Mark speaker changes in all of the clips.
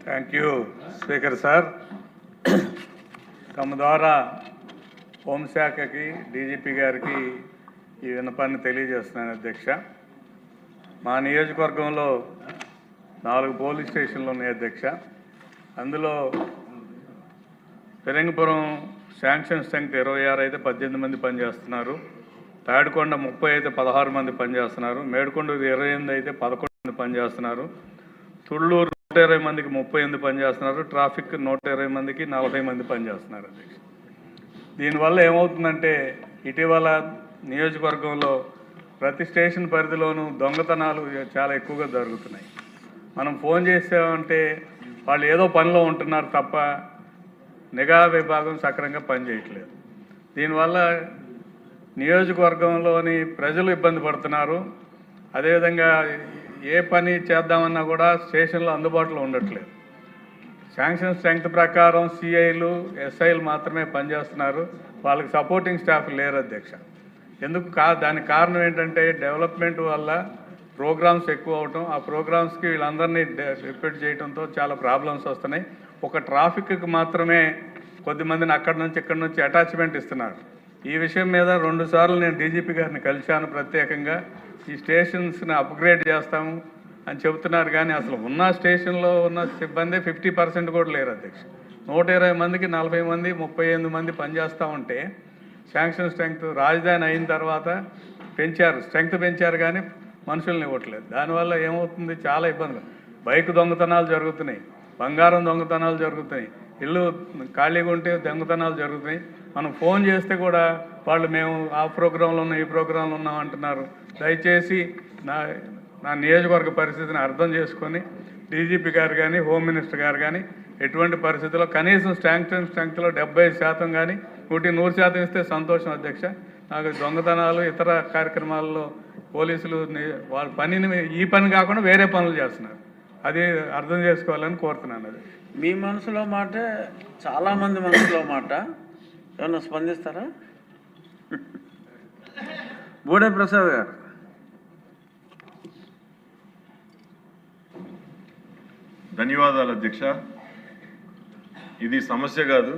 Speaker 1: Thank you speaker sir. తమ ద్వారా హోంశాఖకి DGP గారికి ఈ విన్నపాన్ని తెలియజేస్తున్నాను అధ్యక్ష. మా నియోజకవర్గంలో 4 పోలీస్ స్టేషన్లు ఉన్నాయి అధ్యక్ష. అందులో పెరంగపురం శాంక్షన్ స్ట్రెంగ్త్ 26 అయితే 18 మంది పనిచేస్తున్నారు. తాడికొండ 30 అయితే 16 మంది పనిచేస్తున్నారు. మేడికొండ 28 అయితే 11 మంది పనిచేస్తున్నారు. తుళ్ళూరు 120 మందికి 38 పనిచేస్తున్నారు. ట్రాఫిక్ 120 మందికి 40 మంది పనిచేస్తున్నారు అధ్యక్ష. దీనివల్ల ఏమవుతుందంటే ఇటీవల నియోజకవర్గంలో ప్రతి స్టేషన్ పరిధిలోనూ దొంగతనాలు చాలా ఎక్కువగా జరుగుతున్నాయి. మనం ఫోన్ చేసామంటే వాళ్ళు ఏదో పనిలో ఉంటున్నారు తప్ప నిఘా విభాగం సక్రమంగా పనిచేయట్లేదు. దీనివల్ల నియోజకవర్గంలోని ప్రజలు ఇబ్బంది పడుతున్నారు. అదేవిధంగా ఏ పని చేద్దామన్నా కూడా స్టేషన్లో అందుబాటులో ఉండట్లేదు. శాంక్షన్ స్ట్రెంగ్త్ ప్రకారం సిఐలు ఎస్ఐలు మాత్రమే పనిచేస్తున్నారు. వాళ్ళకి సపోర్టింగ్ స్టాఫ్ లేరు అధ్యక్ష. ఎందుకు దానికి కారణం ఏంటంటే డెవలప్మెంట్ వల్ల ప్రోగ్రామ్స్ ఎక్కువ అవటం, ఆ ప్రోగ్రామ్స్కి వీళ్ళందరినీ రిపీట్ చేయడంతో చాలా ప్రాబ్లమ్స్ వస్తున్నాయి. ఒక ట్రాఫిక్కి మాత్రమే కొద్దిమందిని అక్కడి నుంచి ఇక్కడి నుంచి అటాచ్మెంట్ ఇస్తున్నారు. ఈ విషయం మీద 2 సార్లు నేను డీజీపీ గారిని కలిశాను ప్రత్యేకంగా. ఈ స్టేషన్స్ని అప్గ్రేడ్ చేస్తాము అని చెబుతున్నారు, కానీ అసలు ఉన్న స్టేషన్లో ఉన్న సిబ్బంది 50% కూడా లేరు అధ్యక్ష. 120 మందికి 40 మంది 38 మంది పనిచేస్తూ ఉంటే శాంక్షన్ స్ట్రెంగ్త్ రాజధాని అయిన తర్వాత స్ట్రెంగ్త్ పెంచారు కానీ మనుషుల్ని ఇవ్వట్లేదు. దానివల్ల ఏమవుతుంది, చాలా ఇబ్బందులు. బైక్ దొంగతనాలు జరుగుతున్నాయి, బంగారం దొంగతనాలు జరుగుతున్నాయి, ఇల్లు ఖాళీగా ఉంటే దొంగతనాలు జరుగుతున్నాయి. మనం ఫోన్ చేస్తే కూడా వాళ్ళు మేము ఆ ప్రోగ్రాంలో ఉన్నాం ఈ ప్రోగ్రాంలో ఉన్నాం అంటున్నారు. దయచేసి నా నియోజకవర్గ పరిస్థితిని అర్థం చేసుకొని డీజీపీ గారు కానీ హోమ్ మినిస్టర్ గారు కానీ ఎటువంటి పరిస్థితుల్లో కనీసం స్ట్రెంగ్త్లో 70% కానీ 100% ఇస్తే సంతోషం అధ్యక్ష. నాకు దొంగతనాలు ఇతర కార్యక్రమాల్లో పోలీసులు వాళ్ళ పనిని ఈ పని కాకుండా వేరే పనులు చేస్తున్నారు. అది అర్థం చేసుకోవాలని కోరుతున్నాను. అది
Speaker 2: మీ మనసులో మాట, చాలామంది మనసులో మాట. ఏమన్నా స్పందిస్తారా? బూడే ప్రసాద్ గారు.
Speaker 3: ధన్యవాదాలు అధ్యక్ష. ఇది సమస్య కాదు,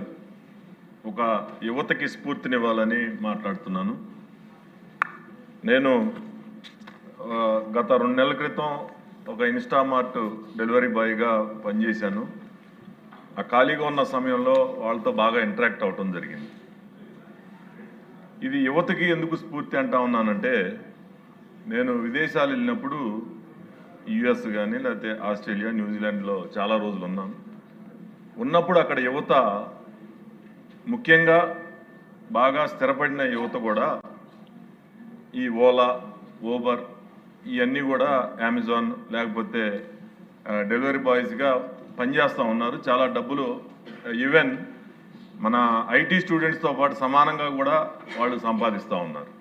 Speaker 3: ఒక యువతకి స్ఫూర్తినివ్వాలని మాట్లాడుతున్నాను. నేను గత 2 నెలల క్రితం ఒక ఇన్స్టామార్ట్ డెలివరీ బాయ్గా పనిచేశాను. ఆ ఖాళీగా ఉన్న సమయంలో వాళ్ళతో బాగా ఇంటరాక్ట్ అవటం జరిగింది. ఇది యువతకి ఎందుకు స్ఫూర్తి అంటా ఉన్నానంటే, నేను విదేశాలు వెళ్ళినప్పుడు యుఎస్ కానీ లేకపోతే ఆస్ట్రేలియా, న్యూజిలాండ్లో చాలా రోజులు ఉన్నాను. ఉన్నప్పుడు అక్కడ యువత, ముఖ్యంగా బాగా స్థిరపడిన యువత కూడా ఈ ఓలా, ఊబర్ ఇవన్నీ కూడా అమెజాన్ లేకపోతే డెలివరీ బాయ్స్గా పనిచేస్తూ ఉన్నారు. చాలా డబ్బులు, ఈవెన్ మన ఐటీ స్టూడెంట్స్తో పాటు సమానంగా కూడా వాళ్ళు సంపాదిస్తూ ఉన్నారు.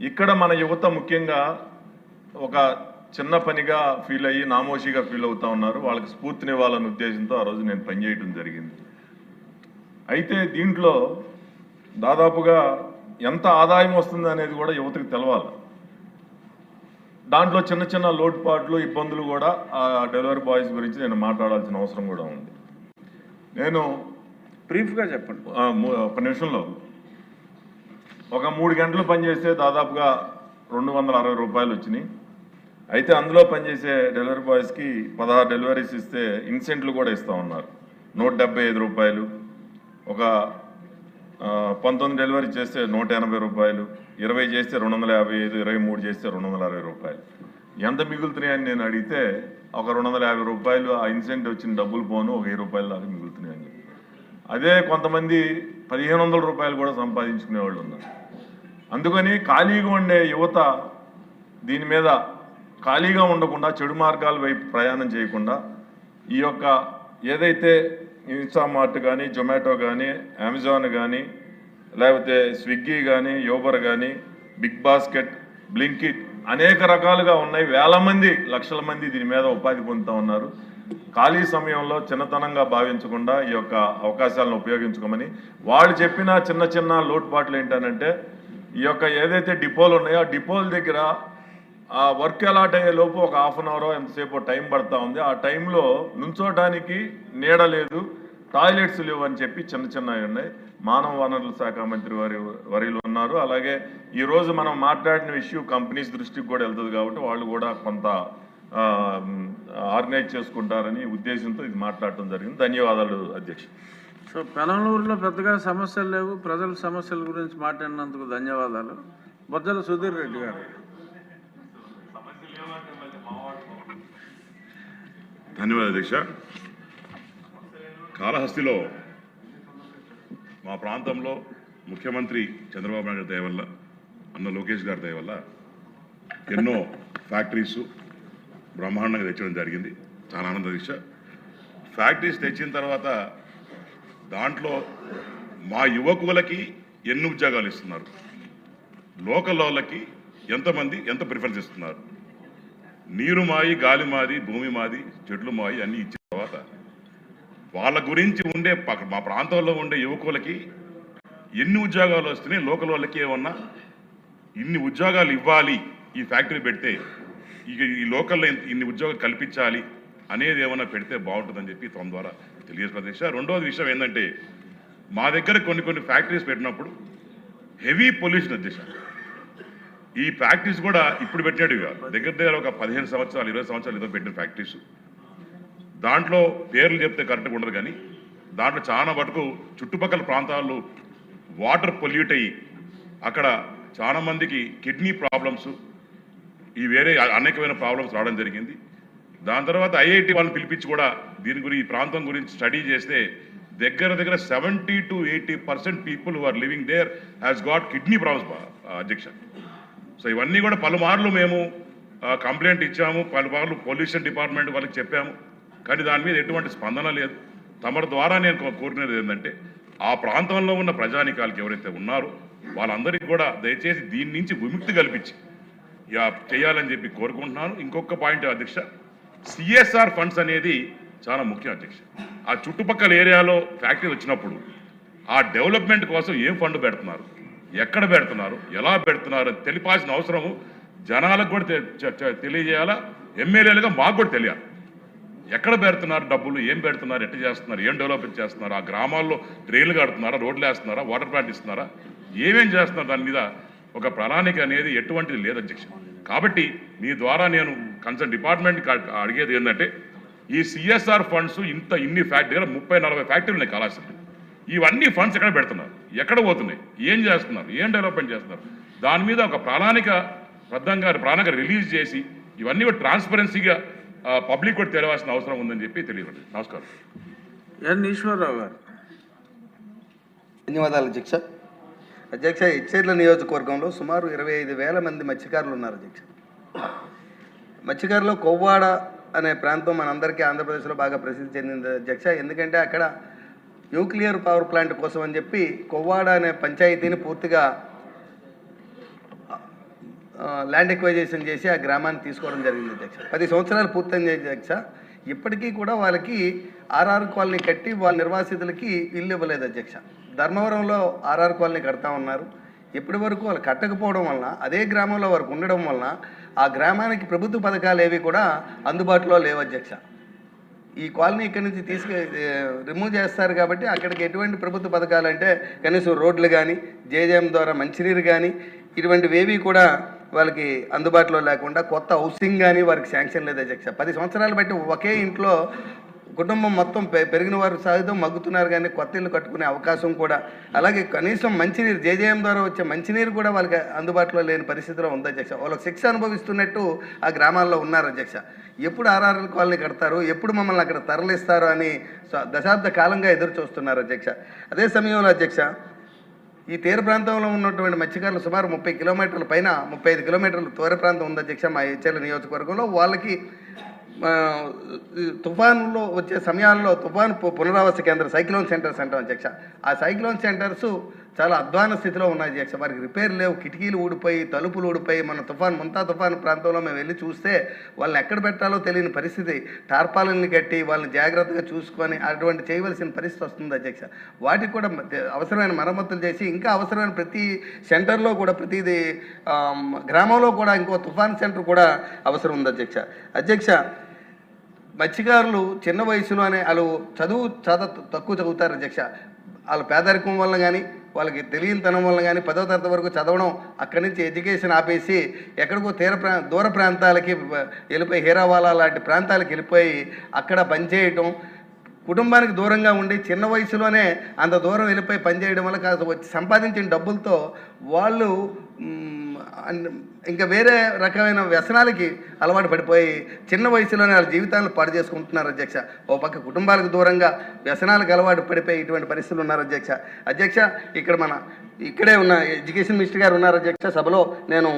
Speaker 3: ఇక్కడ మన యువత ముఖ్యంగా ఒక చిన్న పనిగా ఫీల్ అయ్యి నామోషిగా ఫీల్ అవుతూ ఉన్నారు. వాళ్ళకి స్ఫూర్తినివ్వాలనే ఉద్దేశంతో ఆ రోజు నేను పనిచేయడం జరిగింది. అయితే దీంట్లో దాదాపుగా ఎంత ఆదాయం వస్తుంది అనేది కూడా యువతకు తెలవాలి. దాంట్లో చిన్న చిన్న లోటుపాట్లు, ఇబ్బందులు కూడా ఆ డెలివరీ బాయ్స్ గురించి నేను మాట్లాడాల్సిన అవసరం కూడా ఉంది. నేను
Speaker 2: బ్రీఫ్గా చెప్పండి.
Speaker 3: ఒక నిమిషంలో ఒక 3 గంటలు పనిచేస్తే దాదాపుగా 260 రూపాయలు వచ్చినాయి. అయితే అందులో పనిచేసే డెలివరీ బాయ్స్కి 16 డెలివరీస్ ఇస్తే ఇన్సెంట్లు కూడా ఇస్తూ ఉన్నారు. 175 రూపాయలు, ఒక 19 డెలివరీ చేస్తే 180 రూపాయలు, 20 చేస్తే 255, 23 చేస్తే 260 రూపాయలు. ఎంత మిగులుతున్నాయని నేను అడిగితే ఒక 250 రూపాయలు ఆ ఇన్సెంటివ్ వచ్చిన డబ్బులు పోను ఒక 1000 రూపాయల దాకా మిగులుతున్నాయని. అదే కొంతమంది 1500 రూపాయలు కూడా సంపాదించుకునే వాళ్ళు ఉన్నారు. అందుకని ఖాళీగా ఉండే యువత దీని మీద ఖాళీగా ఉండకుండా, చెడు మార్గాల వైపు ప్రయాణం చేయకుండా, ఈ యొక్క ఏదైతే ఇన్స్టామార్ట్ కానీ, జొమాటో కానీ, అమెజాన్ కానీ, లేకపోతే స్విగ్గీ కానీ, యూబర్ కానీ, బిగ్ బాస్కెట్, బ్లింకిట్ అనేక రకాలుగా ఉన్నాయి. వేల మంది, లక్షల మంది దీని మీద ఉపాధి పొందుతూ ఉన్నారు. ఖాళీ సమయంలో చిన్నతనంగా భావించకుండా ఈ యొక్క అవకాశాలను ఉపయోగించుకోమని వాళ్ళు చెప్పిన చిన్న చిన్న లోటుపాట్లు ఏంటనంటే, ఈ యొక్క ఏదైతే డిపోలు ఉన్నాయో ఆ డిపోల దగ్గర ఆ వర్క్ అలాట్ అయ్యే లోపు ఒక హాఫ్ అన్ అవర్ ఎంతసేపు టైం పడతా ఉంది. ఆ టైంలో నుంచోడానికి నీడ లేదు, టాయిలెట్స్ లేవు అని చెప్పి చిన్న చిన్నవి ఉన్నాయి. మానవ వనరుల శాఖ మంత్రి వర్యులు ఉన్నారు. అలాగే ఈరోజు మనం మాట్లాడిన ఇష్యూ కంపెనీస్ దృష్టికి కూడా వెళ్తుంది కాబట్టి వాళ్ళు కూడా కొంత ఆర్గనైజ్ చేసుకుంటారని ఉద్దేశంతో ఇది మాట్లాడటం జరిగింది. ధన్యవాదాలు అధ్యక్ష.
Speaker 2: సో పెనమలూరులో పెద్దగా సమస్యలు లేవు, ప్రజల సమస్యల గురించి మాట్లాడినందుకు ధన్యవాదాలు. బొజ్జల సుధీర్ రెడ్డి గారు.
Speaker 4: ధన్యవాదాలు అధ్యక్ష. కాళహస్తిలో మా ప్రాంతంలో ముఖ్యమంత్రి చంద్రబాబు నాయుడు దయ వల్ల, అన్న లోకేష్ గారి దయ వల్ల ఎన్నో ఫ్యాక్టరీస్ బ్రహ్మాండంగా తెచ్చడం జరిగింది. చాలా ఆనంద అధ్యక్ష. ఫ్యాక్టరీస్ తెచ్చిన తర్వాత దాంట్లో మా యువకులకి ఎన్ని ఉద్యోగాలు ఇస్తున్నారు, లోకల్ వాళ్ళకి ఎంతమంది ఎంత ప్రిఫరెన్స్ ఇస్తున్నారు, నీరు మాయి, గాలి మాది, భూమి మాది, చెట్లు మాయి అన్నీ ఇచ్చిన తర్వాత వాళ్ళ గురించి ఉండే మా ప్రాంతంలో ఉండే యువకులకి ఎన్ని ఉద్యోగాలు వస్తున్నాయి, లోకల్ వాళ్ళకి ఏమన్నా ఇన్ని ఉద్యోగాలు ఇవ్వాలి, ఈ ఫ్యాక్టరీ పెడితే ఇక ఈ లోకల్లో ఇన్ని ఉద్యోగాలు కల్పించాలి అనేది ఏమన్నా పెడితే బాగుంటుందని చెప్పి తమ ద్వారా తెలియజేసిన అధ్యక్ష. రెండవది విషయం ఏంటంటే మా దగ్గర కొన్ని ఫ్యాక్టరీస్ పెట్టినప్పుడు హెవీ పొల్యూషన్ అధ్యక్ష. ఈ ఫ్యాక్టరీస్ కూడా ఇప్పుడు పెట్టినట్టు కాదు, దగ్గర ఒక 15 సంవత్సరాలు 20 సంవత్సరాలు ఏదో పెట్టిన ఫ్యాక్టరీస్. దాంట్లో పేర్లు చెప్తే కరెక్ట్గా ఉండదు, కానీ దాంట్లో చాలా మటుకు చుట్టుపక్కల ప్రాంతాల్లో వాటర్ పొల్యూట్ అయ్యి అక్కడ చాలా మందికి కిడ్నీ ప్రాబ్లమ్స్, ఈ వేరే అనేకమైన ప్రాబ్లమ్స్ రావడం జరిగింది. దాని తర్వాత ఐఐటి వాళ్ళని పిలిపించి కూడా దీని గురించి, ఈ ప్రాంతం గురించి స్టడీ చేస్తే దగ్గర 70 to 80% people who are living there has got kidney problems అధ్యక్ష. సో ఇవన్నీ కూడా పలుమార్లు మేము కంప్లైంట్ ఇచ్చాము, పలుమార్లు పొల్యూషన్ డిపార్ట్మెంట్ వాళ్ళకి చెప్పాము, కానీ దాని మీద ఎటువంటి స్పందన లేదు. తమ ద్వారా నేను కోరుకునేది ఏంటంటే ఆ ప్రాంతంలో ఉన్న ప్రజానికాలకు ఎవరైతే ఉన్నారో వాళ్ళందరికీ కూడా దయచేసి దీని నుంచి విముక్తి కల్పించి చేయాలని చెప్పి కోరుకుంటున్నాను. ఇంకొక పాయింట్ అధ్యక్ష, సిఎస్ఆర్ ఫండ్స్ అనేది చాలా ముఖ్యం అధ్యక్ష. ఆ చుట్టుపక్కల ఏరియాలో ఫ్యాక్టరీ వచ్చినప్పుడు ఆ డెవలప్మెంట్ కోసం ఏం ఫండ్ పెడుతున్నారు, ఎక్కడ పెడుతున్నారు, ఎలా పెడుతున్నారు తెలిపాల్సిన అవసరము జనాలకు కూడా తెలియజేయాలా, ఎమ్మెల్యేలుగా మాకు కూడా తెలియాలి. ఎక్కడ పెడుతున్నారు డబ్బులు, ఏం పెడుతున్నారు, ఎట్లా చేస్తున్నారు, ఏం డెవలప్మెంట్ చేస్తున్నారు, ఆ గ్రామాల్లో డ్రైన్లు కడుతున్నారా, రోడ్లు వేస్తున్నారా, వాటర్ ప్లాంట్ ఇస్తున్నారా, ఏమేం చేస్తున్నారు, దాని మీద ఒక ప్రణాళిక అనేది ఎటువంటిది లేదు అధ్యక్ష. కాబట్టి మీ ద్వారా నేను కన్సర్న్ డిపార్ట్మెంట్కి అడిగేది ఏంటంటే ఈ సిఎస్ఆర్ ఫండ్స్ ఇన్ని ఫ్యాక్టరీ 30-40 ఫ్యాక్టరీలు ఉన్నాయి కాళహస్తిలో. ఇవన్నీ ఫండ్స్ ఎక్కడ పెడుతున్నారు, ఎక్కడ పోతున్నాయి, ఏం చేస్తున్నారు, ఏం డెవలప్మెంట్ చేస్తున్నారు, దాని మీద ఒక ప్రణాళిక రిలీజ్ చేసి ఇవన్నీ కూడా ట్రాన్స్పరెన్సీగా పబ్లిక్ కూడా తెలియాల్సిన అవసరం ఉందని చెప్పి తెలియదు. నమస్కారం.
Speaker 2: ఎన్ ఈశ్వరరావు గారు.
Speaker 5: ధన్యవాదాలు అధ్యక్ష. అధ్యక్ష, ఇచ్చేర్ల నియోజకవర్గంలో సుమారు 25,000 మంది మత్స్యకారులు ఉన్నారు అధ్యక్ష. మత్స్యకారులో కొవ్వాడ అనే ప్రాంతం మనందరికీ ఆంధ్రప్రదేశ్లో బాగా ప్రసిద్ధి చెందింది అధ్యక్ష. ఎందుకంటే అక్కడ న్యూక్లియర్ పవర్ ప్లాంట్ కోసం అని చెప్పి కొవ్వాడ అనే పంచాయతీని పూర్తిగా ల్యాండ్ ఎక్వైజేషన్ చేసి ఆ గ్రామాన్ని తీసుకోవడం జరిగింది అధ్యక్ష. 10 సంవత్సరాలు పూర్తయింది అధ్యక్ష. ఇప్పటికీ కూడా వాళ్ళకి ఆర్ఆర్ కాలనీ కట్టి వాళ్ళ నిర్వాసితులకి ఇల్లు ఇవ్వలేదు అధ్యక్ష. ధర్మవరంలో ఆర్ఆర్ కాలనీ కడతా ఉన్నారు. ఇప్పటి వరకు వాళ్ళు కట్టకపోవడం వలన, అదే గ్రామంలో వారికి ఉండడం వలన ఆ గ్రామానికి ప్రభుత్వ పథకాలు ఏవి కూడా అందుబాటులో లేవు అధ్యక్ష. ఈ కాలనీ ఇక్కడి నుంచి రిమూవ్ చేస్తారు కాబట్టి అక్కడికి ఎటువంటి ప్రభుత్వ పథకాలు అంటే కనీసం రోడ్లు కానీ, జేజేఎం ద్వారా మంచినీరు కానీ ఇటువంటివేవి కూడా వాళ్ళకి అందుబాటులో లేకుండా కొత్త హౌసింగ్ కానీ వారికి శాంక్షన్ లేదు అధ్యక్ష. 10 సంవత్సరాలు బట్టి ఒకే ఇంట్లో కుటుంబం మొత్తం పెరిగిన వారు సహితం మగ్గుతున్నారు, కానీ కొత్త ఇల్లు కట్టుకునే అవకాశం కూడా, అలాగే కనీసం మంచినీరు జేజేఎం ద్వారా వచ్చే మంచినీరు కూడా వాళ్ళకి అందుబాటులో లేని పరిస్థితిలో ఉంది అధ్యక్ష. వాళ్ళకి శిక్ష అనుభవిస్తున్నట్టు ఆ గ్రామాల్లో ఉన్నారు అధ్యక్ష. ఎప్పుడు ఆర్ఆర్ కాలనీ కడతారు, ఎప్పుడు మమ్మల్ని అక్కడ తరలిస్తారు అని దశాబ్ద కాలంగా ఎదురు చూస్తున్నారు అధ్యక్ష. అదే సమయంలో అధ్యక్ష, ఈ తీర ప్రాంతంలో ఉన్నటువంటి మత్స్యకారులు సుమారు 30 కిలోమీటర్ల పైన 35 కిలోమీటర్ల తీర ప్రాంతం ఉంది అధ్యక్ష మా ఇచ్చేర్ల నియోజకవర్గంలో. వాళ్ళకి తుఫానులో వచ్చే సమయాల్లో తుఫాను పునరావాస కేంద్రం సైక్లోన్ సెంటర్స్ అంటాం అధ్యక్ష. ఆ సైక్లోన్ సెంటర్స్ చాలా అధ్వాన స్థితిలో ఉన్నాయి అధ్యక్ష. వారికి రిపేర్ లేవు, కిటికీలు ఊడిపోయి, తలుపులు ఊడిపోయి, మన ముంతా తుఫాను ప్రాంతంలో మేము వెళ్ళి చూస్తే వాళ్ళని ఎక్కడ పెట్టాలో తెలియని పరిస్థితి. టార్పాలిన్లు కట్టి వాళ్ళని జాగ్రత్తగా చూసుకొని అటువంటి చేయవలసిన పరిస్థితి వస్తుంది అధ్యక్ష. వాటికి కూడా అవసరమైన మరమ్మతులు చేసి ఇంకా అవసరమైన ప్రతి సెంటర్లో కూడా ప్రతిది గ్రామంలో కూడా ఇంకో తుఫాన్ సెంటర్ కూడా అవసరం ఉంది అధ్యక్ష. మత్స్యకారులు చిన్న వయసులోనే వాళ్ళు తక్కువ చదువుతారు అధ్యక్ష. వాళ్ళ పేదరికం వల్ల కానీ వాళ్ళకి తెలియనితనం వల్ల కానీ 10వ తరగతి వరకు చదవడం, అక్కడి నుంచి ఎడ్యుకేషన్ ఆపేసి ఎక్కడికో దూర ప్రాంతాలకి వెళ్ళిపోయి, హీరావాలా లాంటి ప్రాంతాలకు వెళ్ళిపోయి అక్కడ పనిచేయటం, కుటుంబానికి దూరంగా ఉండి చిన్న వయసులోనే అంత దూరం వెళ్ళిపోయి పనిచేయడం వల్ల కాస్త సంపాదించిన డబ్బులతో వాళ్ళు ఇంకా వేరే రకమైన వ్యసనాలకి అలవాటు పడిపోయి చిన్న వయసులోనే వాళ్ళ జీవితాలను పాడు చేసుకుంటున్నారు అధ్యక్ష. ఓ పక్క కుటుంబాలకు దూరంగా వ్యసనాలకు అలవాటు పడిపోయి ఇటువంటి పరిస్థితులు ఉన్నారు అధ్యక్ష. ఇక్కడ ఇక్కడే ఉన్న ఎడ్యుకేషన్ మినిస్టర్ గారు ఉన్నారు అధ్యక్ష. సభలో నేను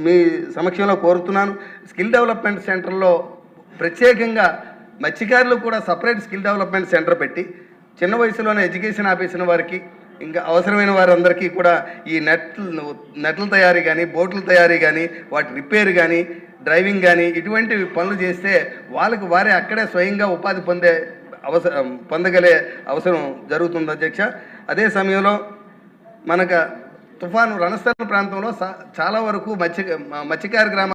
Speaker 5: మీ సమక్షంలో కోరుతున్నాను, స్కిల్ డెవలప్మెంట్ సెంటర్లో ప్రత్యేకంగా మత్స్యకారులు కూడా సపరేట్ స్కిల్ డెవలప్మెంట్ సెంటర్ పెట్టి చిన్న వయసులోనే ఎడ్యుకేషన్ ఆపేసిన వారికి ఇంకా అవసరమైన వారందరికీ కూడా ఈ నెట్ల తయారీ కానీ, బోట్ల తయారీ కానీ, వాటి రిపేర్ కానీ, డ్రైవింగ్ కానీ ఇటువంటి పనులు చేస్తే వాళ్ళకి వారే అక్కడే స్వయంగా ఉపాధి పొందగలే అవసరం జరుగుతుంది అధ్యక్ష. అదే సమయంలో మనకు తుఫాను రణస్థల ప్రాంతంలో చాలా వరకు మత్స్యకార గ్రామాలు